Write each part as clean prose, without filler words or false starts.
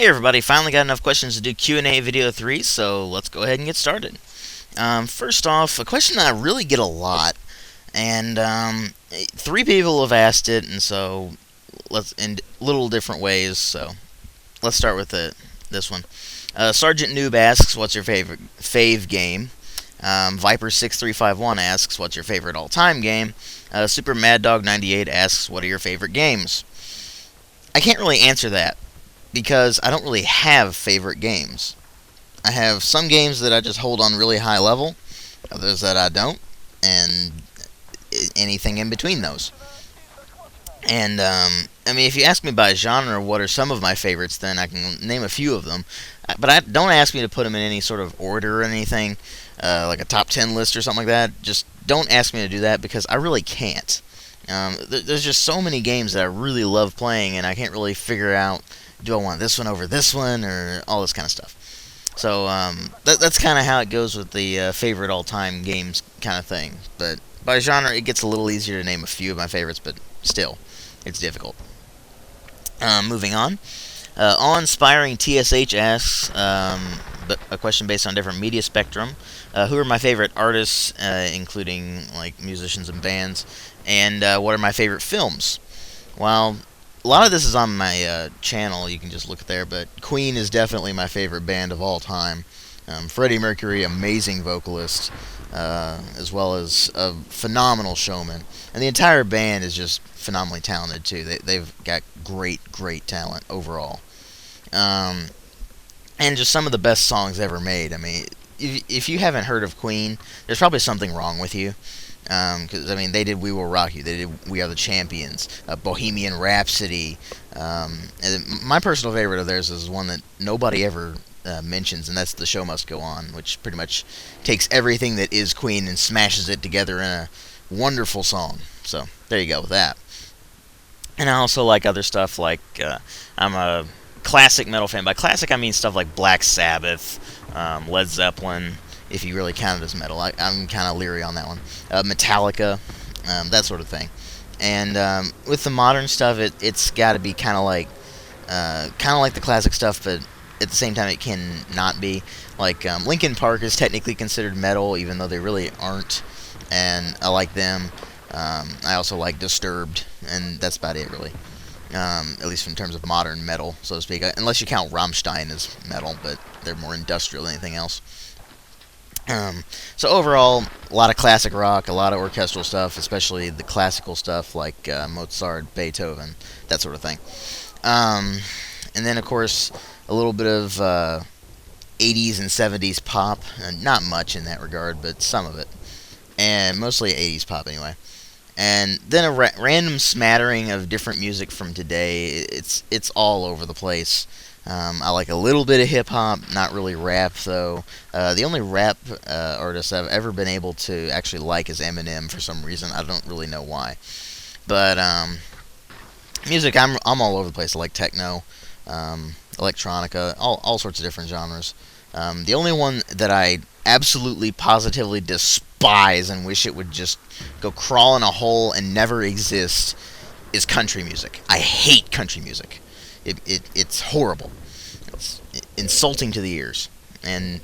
Hey everybody, finally got enough questions to do Q&A video 3, so let's go ahead and get started. First off, a question that I really get a lot, and 3 people have asked it, and so let's in little different ways. So let's start with this one. Sergeant Noob asks, "What's your favorite fave game?" Viper6351 asks, "What's your favorite all-time game?" Super Mad Dog 98 asks, "What are your favorite games?" I can't really answer that, because I don't really have favorite games. I have some games that I just hold on really high level, others that I don't, and anything in between those. And, if you ask me by genre, what are some of my favorites, then I can name a few of them. But don't ask me to put them in any sort of order or anything, like a top 10 list or something like that. Just don't ask me to do that, because I really can't. There's just so many games that I really love playing, and I can't really figure out, do I want this one over this one, or all this kind of stuff. So that's kind of how it goes with the favorite all-time games kind of thing. But by genre, it gets a little easier to name a few of my favorites, but still, it's difficult. Moving on. AweInspiringTSH asks a question based on different media spectrum. Who are my favorite artists, including like musicians and bands, and what are my favorite films? Well, a lot of this is on my channel. You can just look there. But Queen is definitely my favorite band of all time. Freddie Mercury, amazing vocalist, as well as a phenomenal showman. And the entire band is just phenomenally talented, too. They've got great talent overall. And just some of the best songs ever made. I mean, if you haven't heard of Queen, there's probably something wrong with you. Because, they did We Will Rock You. They did We Are the Champions, Bohemian Rhapsody. And my personal favorite of theirs is one that nobody ever mentions, and that's The Show Must Go On, which pretty much takes everything that is Queen and smashes it together in a wonderful song. So, there you go with that. And I also like other stuff like, I'm a classic metal fan. By classic, I mean stuff like Black Sabbath, Led Zeppelin, if you really count it as metal. I'm kind of leery on that one. Metallica, that sort of thing. And with the modern stuff, it's got to be kind of like the classic stuff, but at the same time, it can not be. Like Linkin Park is technically considered metal, even though they really aren't. And I like them. I also like Disturbed, and that's about it, really. At least in terms of modern metal, so to speak. Unless you count Rammstein as metal, but they're more industrial than anything else. So overall, a lot of classic rock, a lot of orchestral stuff, especially the classical stuff like Mozart, Beethoven, that sort of thing. And then, of course, a little bit of 80s and 70s pop. Not much in that regard, but some of it. And mostly 80s pop, anyway. And then a random smattering of different music from today. It's all over the place. I like a little bit of hip-hop, not really rap, though. The only rap artist I've ever been able to actually like is Eminem for some reason. I don't really know why. But music, I'm all over the place. I like techno, electronica, all sorts of different genres. The only one that I absolutely positively despise and wish it would just go crawl in a hole and never exist is country music. I hate country music. It's horrible. It's insulting to the ears. And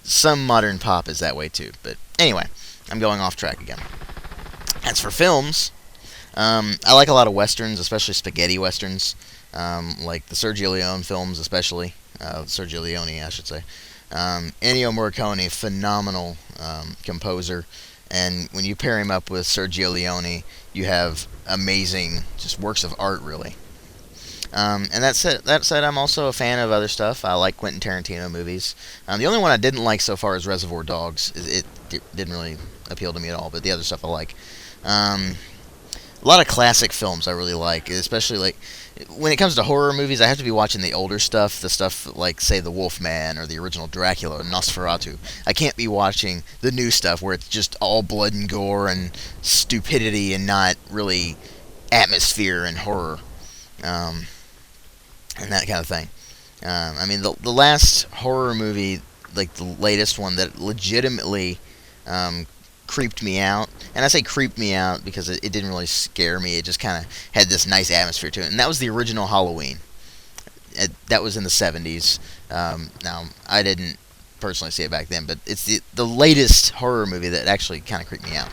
some modern pop is that way too. But anyway, I'm going off track again. As for films, I like a lot of westerns, especially spaghetti westerns, like the Sergio Leone films, especially. Sergio Leone, I should say. Ennio Morricone, phenomenal composer. And when you pair him up with Sergio Leone, you have amazing, just works of art, really. And that said, I'm also a fan of other stuff. I like Quentin Tarantino movies. The only one I didn't like so far is Reservoir Dogs. It didn't really appeal to me at all, but the other stuff I like. A lot of classic films I really like, especially like when it comes to horror movies. I have to be watching the older stuff, the stuff like, say, The Wolfman or the original Dracula or Nosferatu. I can't be watching the new stuff where it's just all blood and gore and stupidity and not really atmosphere and horror. And that kind of thing. The last horror movie, like the latest one that legitimately creeped me out, and I say creeped me out because it didn't really scare me, it just kind of had this nice atmosphere to it, and that was the original Halloween. that was in the 70s. Now, I didn't personally see it back then, but it's the latest horror movie that actually kind of creeped me out.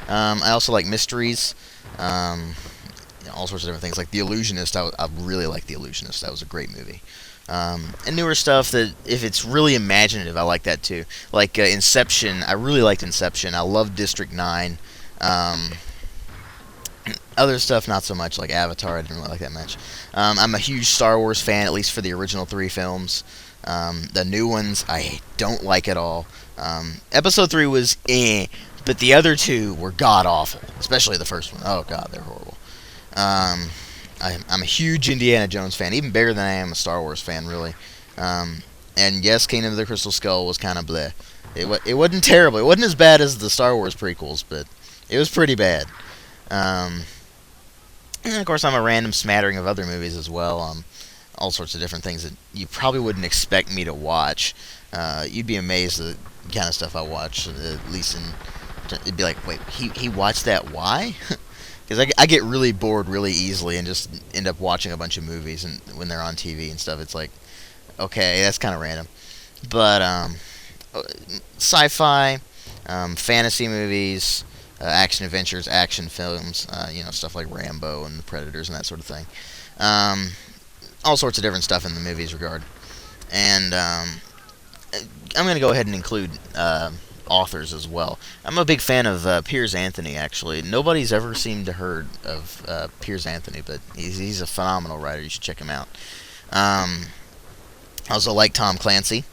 I also like mysteries, all sorts of different things. Like The Illusionist, I really like The Illusionist. That was a great movie. And newer stuff that, if it's really imaginative, I like that too. Like Inception, I really liked Inception. I love District 9. Other stuff, not so much, like Avatar, I didn't really like that much. I'm a huge Star Wars fan, at least for the original 3 films. The new ones, I don't like at all. Episode 3 was but the other 2 were god-awful, especially the first one. Oh, God, they're horrible. I'm a huge Indiana Jones fan, even bigger than I am a Star Wars fan, really. And yes, Kingdom of the Crystal Skull was kind of bleh. It wasn't terrible. It wasn't as bad as the Star Wars prequels, but it was pretty bad. And of course, I'm a random smattering of other movies as well. All sorts of different things that you probably wouldn't expect me to watch. You'd be amazed at the kind of stuff I watch. At least it'd be like, wait, he watched that? Why? Because I get really bored really easily and just end up watching a bunch of movies, and when they're on TV and stuff, it's like, okay, that's kind of random. But sci-fi, fantasy movies, action adventures, action films, stuff like Rambo and the Predators and that sort of thing. All sorts of different stuff in the movies regard. And I'm going to go ahead and include authors as well. I'm a big fan of Piers Anthony, actually. Nobody's ever seemed to heard of Piers Anthony, but he's a phenomenal writer. You should check him out. I also like Tom Clancy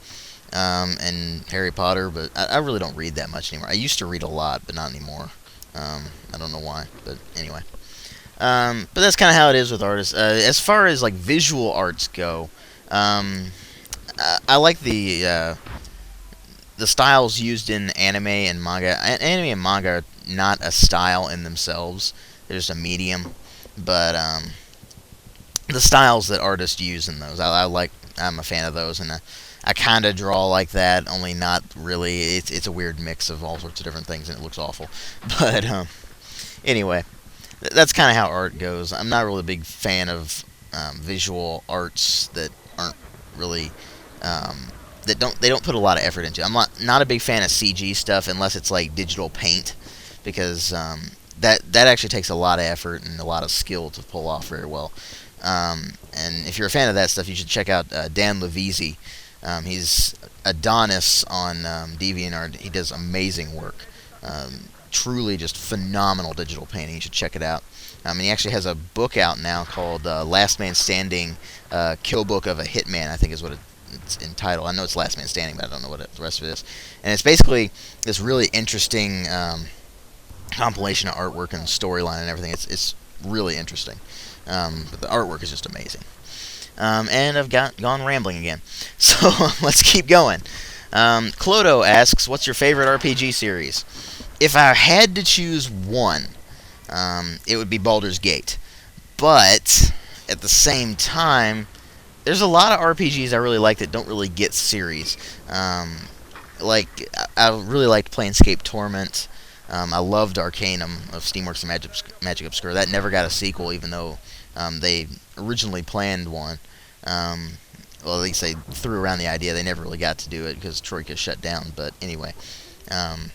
and Harry Potter, but I really don't read that much anymore. I used to read a lot, but not anymore. I don't know why, but anyway. But that's kind of how it is with artists. As far as like visual arts go, I like the styles used in anime and manga. Anime and manga are not a style in themselves; they're just a medium. But the styles that artists use in those, I'm a fan of those, and I kind of draw like that, only not really. It's a weird mix of all sorts of different things, and it looks awful. But anyway, that's kind of how art goes. I'm not really a big fan of visual arts that aren't really they don't put a lot of effort into. I'm not a big fan of CG stuff unless it's like digital paint, because that actually takes a lot of effort and a lot of skill to pull off very well. And if you're a fan of that stuff, you should check out Dan Levisi. He's Adonis on DeviantArt. He does amazing work. Truly just phenomenal digital painting. You should check it out. And he actually has a book out now called Last Man Standing, Kill Book of a Hitman, I think is what it's entitled. I know it's Last Man Standing, but I don't know what the rest of it is. And it's basically this really interesting compilation of artwork and storyline and everything. It's really interesting. But the artwork is just amazing. And I've gone rambling again. So let's keep going. Clotoe asks, what's your favorite RPG series? If I had to choose one, it would be Baldur's Gate. But at the same time, there's a lot of RPGs I really like that don't really get series. Like, I really liked Planescape Torment. I loved Arcanum of Steamworks and Magic Obscure. That never got a sequel, even though they originally planned one. Well, at least they threw around the idea. They never really got to do it because Troika shut down. But anyway, I'm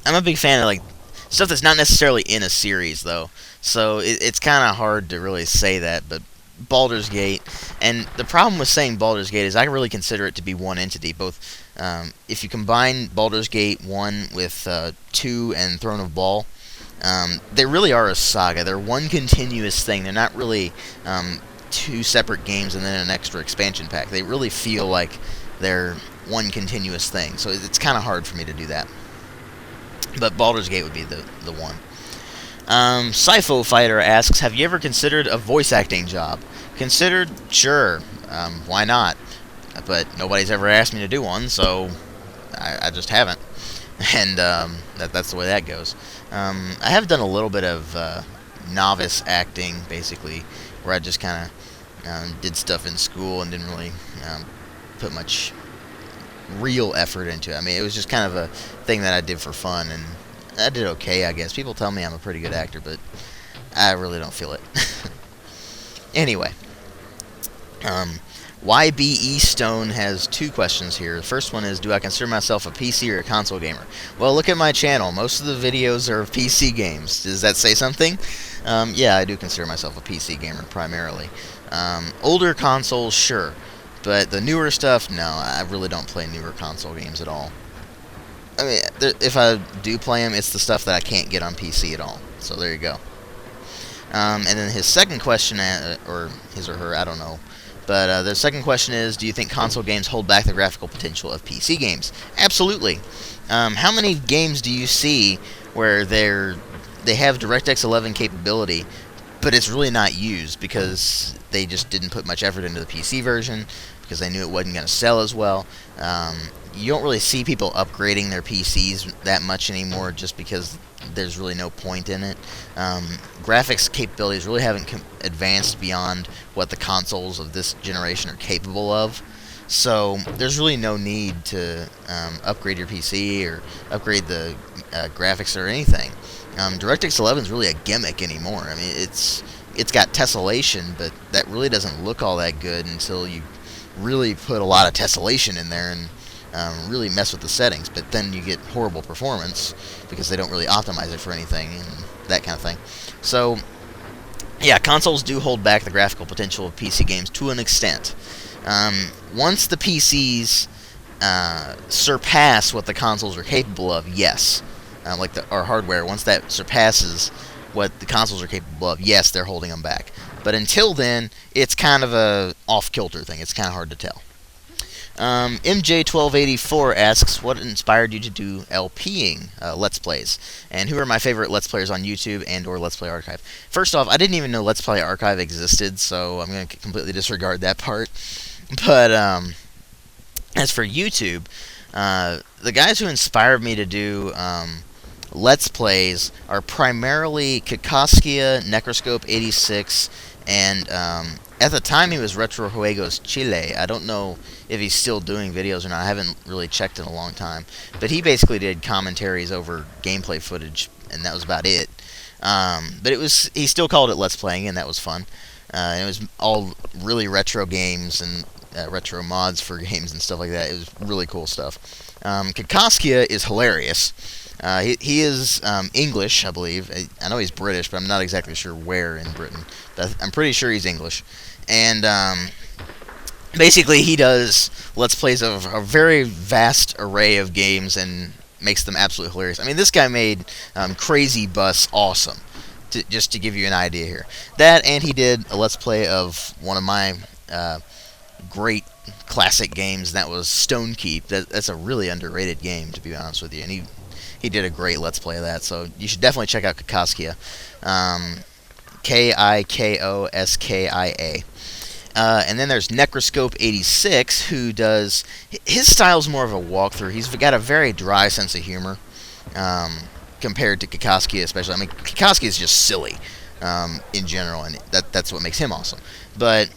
a big fan of like stuff that's not necessarily in a series, though. So it's kind of hard to really say that. But Baldur's Gate, and the problem with saying Baldur's Gate is I really consider it to be one entity. Both, if you combine Baldur's Gate 1 with 2 and Throne of Ball, they really are a saga. They're one continuous thing. They're not really two separate games and then an extra expansion pack. They really feel like they're one continuous thing. So it's kind of hard for me to do that. But Baldur's Gate would be the one. SYPHOFIGHTER asks, have you ever considered a voice acting job? Considered? Sure. Why not? But nobody's ever asked me to do one, so I just haven't. And that's the way that goes. I have done a little bit of novice acting, basically, where I just kind of did stuff in school and didn't really put much real effort into it. I mean, it was just kind of a thing that I did for fun, and I did okay, I guess. People tell me I'm a pretty good actor, but I really don't feel it. Anyway, Um, ybestone has two questions here. The first one is, do I consider myself a PC or a console gamer? Well, look at my channel. Most of the videos are PC games. Does that say something? Yeah, I do consider myself a PC gamer primarily. Older consoles, sure. But the newer stuff, no, I really don't play newer console games at all. I mean, if I do play them, it's the stuff that I can't get on PC at all. So there you go. And then his second question, or his or her, I don't know. But the second question is, do you think console games hold back the graphical potential of PC games? Absolutely. How many games do you see where they have DirectX 11 capability, but it's really not used because they just didn't put much effort into the PC version, because they knew it wasn't going to sell as well. You don't really see people upgrading their PCs that much anymore just because there's really no point in it. Graphics capabilities really haven't advanced beyond what the consoles of this generation are capable of. So there's really no need to upgrade your PC or upgrade the graphics or anything. DirectX 11 is really a gimmick anymore. I mean, it's got tessellation, but that really doesn't look all that good until you really put a lot of tessellation in there and really mess with the settings. But then you get horrible performance because they don't really optimize it for anything and that kind of thing. So yeah, consoles do hold back the graphical potential of PC games to an extent. Once the PCs surpass what the consoles are capable of, yes. Like our hardware, once that surpasses what the consoles are capable of, yes, they're holding them back. But until then, it's kind of a off-kilter thing. It's kind of hard to tell. MJ1284 asks, what inspired you to do LPing Let's Plays? And who are my favorite Let's Players on YouTube and or Let's Play Archive? First off, I didn't even know Let's Play Archive existed, so I'm going to completely disregard that part. But as for YouTube, the guys who inspired me to do Let's Plays are primarily Kakaskia, Necroscope86, and at the time he was Retro Juegos Chile. I don't know if he's still doing videos or not. I haven't really checked in a long time. But he basically did commentaries over gameplay footage, and that was about it. But he still called it Let's Playing, and that was fun. And it was all really retro games and retro mods for games and stuff like that. It was really cool stuff. Kakaskia is hilarious. He is English, I believe. I know he's British, but I'm not exactly sure where in Britain. But I'm pretty sure he's English. And basically, he does Let's Plays of a very vast array of games and makes them absolutely hilarious. I mean, this guy made Crazy Bus awesome, just to give you an idea here. That, and he did a Let's Play of one of my great classic games, and that was Stone Keep. That's a really underrated game, to be honest with you. And he did a great Let's Play of that, so you should definitely check out Kakaskia. Kikoskia. And then there's Necroscope86, who does... His style's more of a walkthrough. He's got a very dry sense of humor, compared to Kakaskia especially. I mean, Kakaskia is just silly, in general, and that's what makes him awesome. But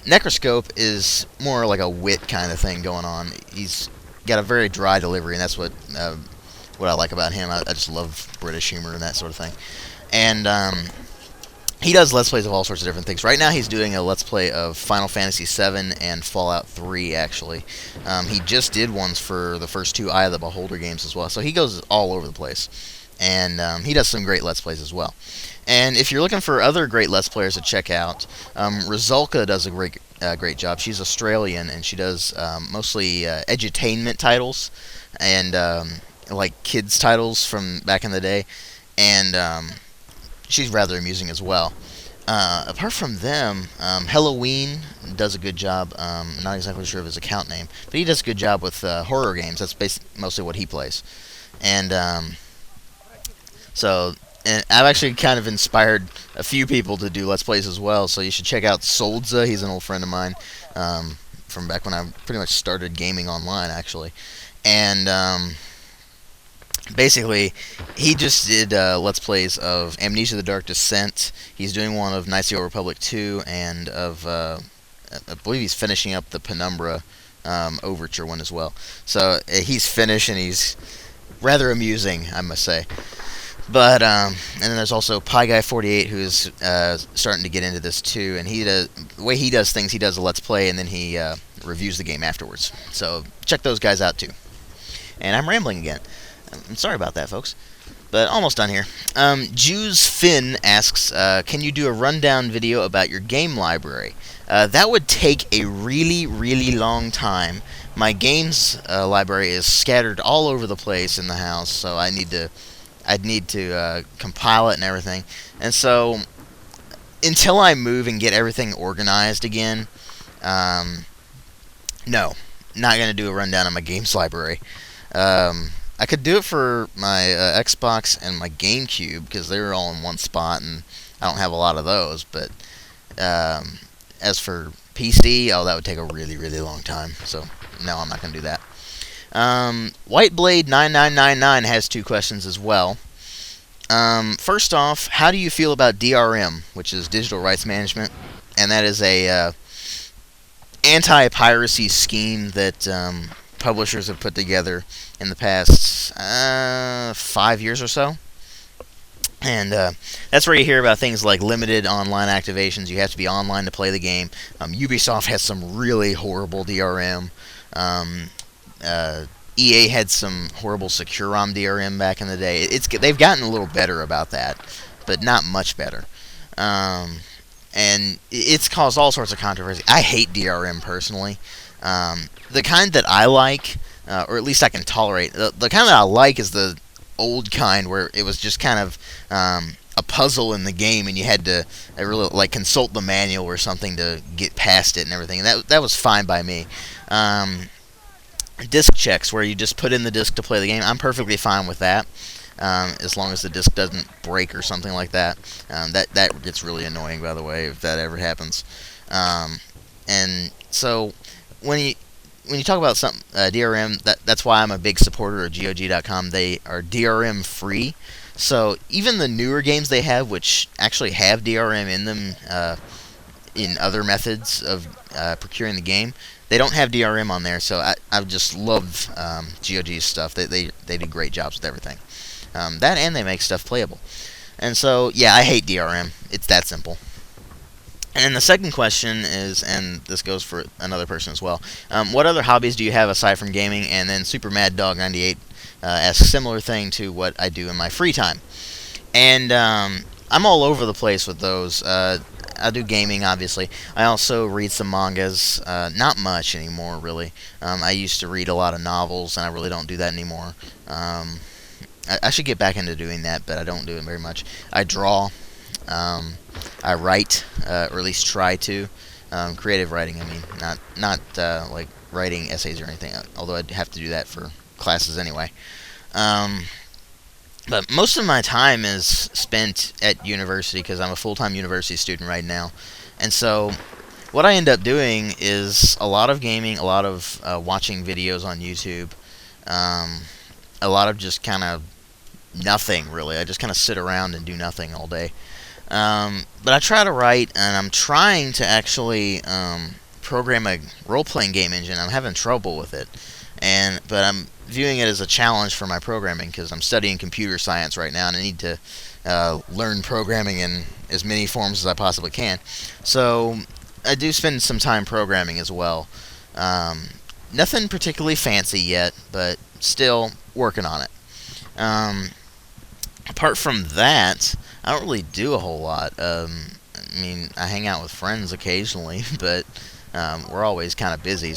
Necroscope is more like a wit kind of thing going on. He's got a very dry delivery, and that's what I like about him. I just love British humor and that sort of thing. And he does Let's Plays of all sorts of different things. Right now he's doing a Let's Play of Final Fantasy VII and Fallout 3, actually. He just did ones for the first two Eye of the Beholder games as well. So he goes all over the place. And he does some great Let's Plays as well. And if you're looking for other great Let's Players to check out, Rizulka does a great job. She's Australian, and she does mostly edutainment titles and like kids titles from back in the day. And she's rather amusing as well. Apart from them, Halloween does a good job. Not exactly sure of his account name, but he does a good job with horror games. That's mostly what he plays. And and I've actually kind of inspired a few people to do Let's Plays as well, so you should check out Jouzze. He's an old friend of mine from back when I pretty much started gaming online, actually. And basically, he just did Let's Plays of Amnesia: The Dark Descent. He's doing one of Knights of the Old Republic 2, and of, I believe he's finishing up the Penumbra Overture one as well. So he's finished, and he's rather amusing, I must say. But and then there's also PieGuy48 who's starting to get into this too, and the way he does things, he does a Let's Play and then he reviews the game afterwards. So check those guys out too. And I'm rambling again. I'm sorry about that, folks. But almost done here. Jouzze Finn asks, can you do a rundown video about your game library? That would take a really, really long time. My games library is scattered all over the place in the house, so I'd need to compile it and everything. And so, until I move and get everything organized again, no, not going to do a rundown on my games library. I could do it for my Xbox and my GameCube, because they're all in one spot, and I don't have a lot of those. But as for PC, that would take a really, really long time. So, no, I'm not going to do that. Whiteblade9999 has 2 questions as well. First off, how do you feel about DRM, which is digital rights management? And that is a anti-piracy scheme that publishers have put together in the past 5 years or so. And that's where you hear about things like limited online activations. You have to be online to play the game. Ubisoft has some really horrible DRM. EA had some horrible secure ROM DRM back in the day. They've gotten a little better about that, but not much better. And it's caused all sorts of controversy. I hate DRM personally. The kind that I like, or at least I can tolerate, the kind that I like is the old kind where it was just kind of a puzzle in the game, and you had to really like consult the manual or something to get past it and everything. And that was fine by me. Disc checks, where you just put in the disc to play the game, I'm perfectly fine with that, as long as the disc doesn't break or something like that. That gets really annoying, by the way, if that ever happens. And so when you talk about some DRM, that's why I'm a big supporter of GOG.com. They are DRM free, so even the newer games they have, which actually have DRM in them, in other methods of procuring the game, they don't have DRM on there. So I just love GOG's stuff. They do great jobs with everything. That, and they make stuff playable. And so, yeah, I hate DRM. It's that simple. And the second question is, and this goes for another person as well, what other hobbies do you have aside from gaming? And then Super Mad Dog 98 asks similar thing to what I do in my free time. And I'm all over the place with those. I do gaming, obviously. I also read some mangas. Not much anymore, really. I used to read a lot of novels, and I really don't do that anymore. I should get back into doing that, but I don't do it very much. I draw. I write, or at least try to. Creative writing, I mean, not like writing essays or anything, although I'd have to do that for classes anyway. But most of my time is spent at university, because I'm a full-time university student right now. And so what I end up doing is a lot of gaming, a lot of watching videos on YouTube, a lot of just kind of nothing, really. I just kind of sit around and do nothing all day. But I try to write, and I'm trying to actually program a role-playing game engine. I'm having trouble with it, but I'm viewing it as a challenge for my programming, because I'm studying computer science right now, and I need to learn programming in as many forms as I possibly can. So I do spend some time programming as well. Nothing particularly fancy yet, but still working on it. Apart from that, I don't really do a whole lot. I mean, I hang out with friends occasionally, but we're always kind of busy,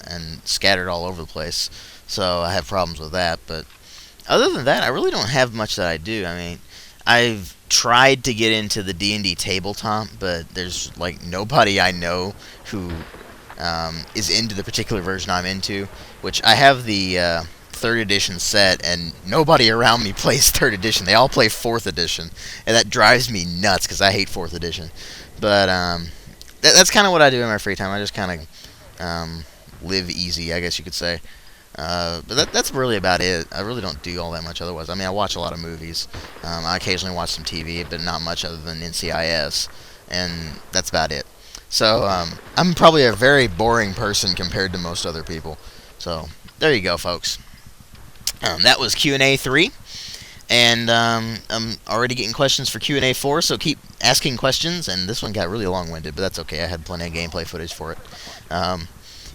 and scattered all over the place, so I have problems with that. But other than that, I really don't have much that I do. I mean, I've tried to get into the D&D tabletop, but there's like nobody I know who is into the particular version I'm into, which I have the 3rd edition set, and nobody around me plays 3rd edition. They all play 4th edition, and that drives me nuts, because I hate 4th edition. But that's kind of what I do in my free time. I just kind of live easy, I guess you could say. But that's really about it. I really don't do all that much otherwise. I mean, I watch a lot of movies. I occasionally watch some TV, but not much other than NCIS, and that's about it. So I'm probably a very boring person compared to most other people. So there you go, folks. That was Q&A 3. And I'm already getting questions for Q&A 4, so keep asking questions. And this one got really long-winded, but that's okay. I had plenty of gameplay footage for it.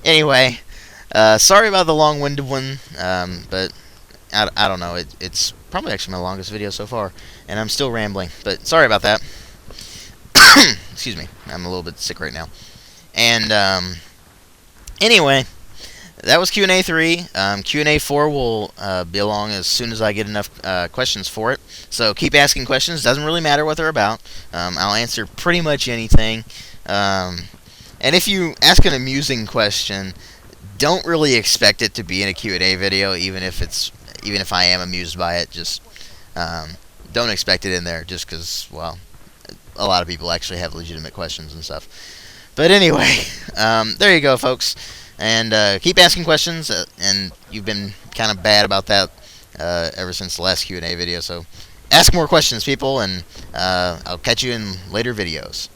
Anyway, sorry about the long-winded one, but I don't know. It's probably actually my longest video so far, and I'm still rambling. But sorry about that. Excuse me. I'm a little bit sick right now. And anyway, that was Q&A 3. Q&A 4 will be along as soon as I get enough questions for it. So keep asking questions. Doesn't really matter what they're about. I'll answer pretty much anything. And if you ask an amusing question, don't really expect it to be in a Q&A video, even if I am amused by it. Just don't expect it in there, just because, well, a lot of people actually have legitimate questions and stuff. But anyway, there you go, folks. And keep asking questions, and you've been kind of bad about that ever since the last Q&A video. So ask more questions, people, and I'll catch you in later videos.